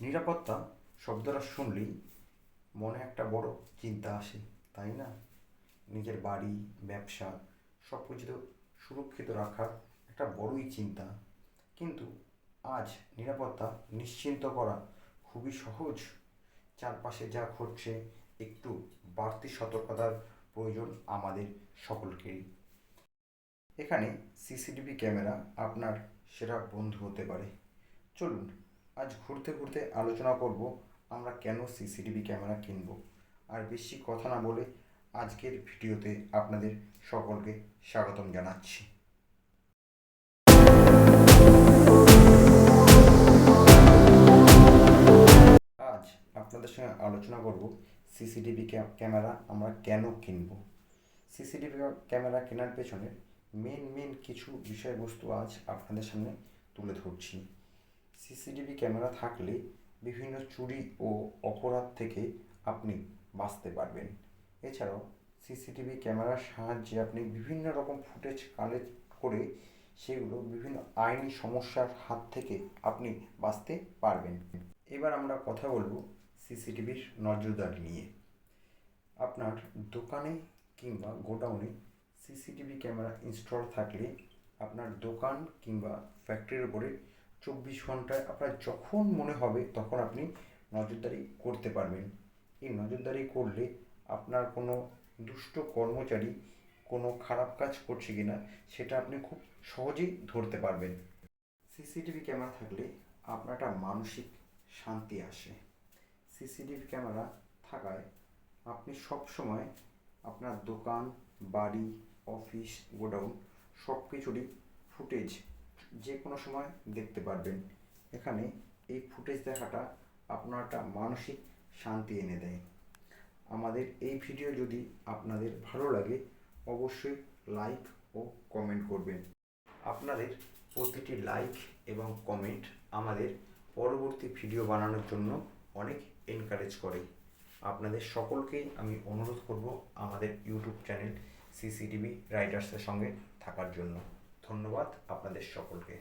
নিরাপত্তা শব্দটা শুনলেই মনে একটা বড় চিন্তা আসে, তাই না? নিজের বাড়ি, ব্যবসা সব কিছু তো সুরক্ষিত রাখার একটা বড়ই চিন্তা। কিন্তু আজ নিরাপত্তা নিশ্চিন্ত করা খুবই সহজ। চারপাশে যা ঘটছে, একটু বাড়তি সতর্কতার প্রয়োজন আমাদের সকলকেই। এখানে সিসিটিভি ক্যামেরা আপনার সেরা বন্ধু হতে পারে। চলুন আজ ঘুরতে ঘুরতে আলোচনা করব আমরা কেন সিসিটিভি ক্যামেরা কিনব। আর বেশি কথা না বলে আজকের ভিডিওতে আপনাদের সকলকে স্বাগতম জানাচ্ছি। আজ আপনাদের সঙ্গে আলোচনা করব সিসিটিভি ক্যামেরা আমরা কেন কিনব। সিসিটিভি ক্যামেরা কেনার পেছনে মেন কিছু বিষয়বস্তু আজ আপনাদের সামনে তুলে ধরছি। সিসিটিভি ক্যামেরা থাকলে বিভিন্ন চুরি ও অপরাধ থেকে আপনি বাঁচতে পারবেন। এছাড়াও সিসিটিভি ক্যামেরার সাহায্যে আপনি বিভিন্ন রকম ফুটেজ কালেক্ট করে সেগুলো বিভিন্ন আইনি সমস্যার হাত থেকে আপনি বাঁচতে পারবেন। এবার আমরা কথা বলবো সিসিটিভির নজরদারি নিয়ে। আপনার দোকানে কিংবা গোডাউনে সিসিটিভি ক্যামেরা ইনস্টল থাকলে আপনার দোকান কিংবা ফ্যাক্টরির উপরে 24 ঘন্টায় আপনার যখন মনে হবে তখন আপনি নজরদারি করতে পারবেন। এই নজরদারি করলে আপনার কোনো দুষ্ট কর্মচারী কোনো খারাপ কাজ করছে কিনা সেটা আপনি খুব সহজেই ধরতে পারবেন। সিসিটিভি ক্যামেরা থাকলে আপনার একটা মানসিক শান্তি আসে। সিসিটিভি ক্যামেরা থাকায় আপনি সব সময় আপনার দোকান, বাড়ি, অফিস, গোডাউন সব কিছুরই ফুটেজ যে কোনো সময় দেখতে পারবেন। এখানে এই ফুটেজ দেখাটা আপনার একটা মানসিক শান্তি এনে দেয়। আমাদের এই ভিডিও যদি আপনাদের ভালো লাগে অবশ্যই লাইক ও কমেন্ট করবেন। আপনাদের প্রতিটি লাইক এবং কমেন্ট আমাদের পরবর্তী ভিডিও বানানোর জন্য অনেক এনকারেজ করে। আপনাদের সকলকেই আমি অনুরোধ করব আমাদের ইউটিউব চ্যানেল সিসিটিভি রাইডার্সের সঙ্গে থাকার জন্য। ধন্যবাদ আপনাদের সকলকে।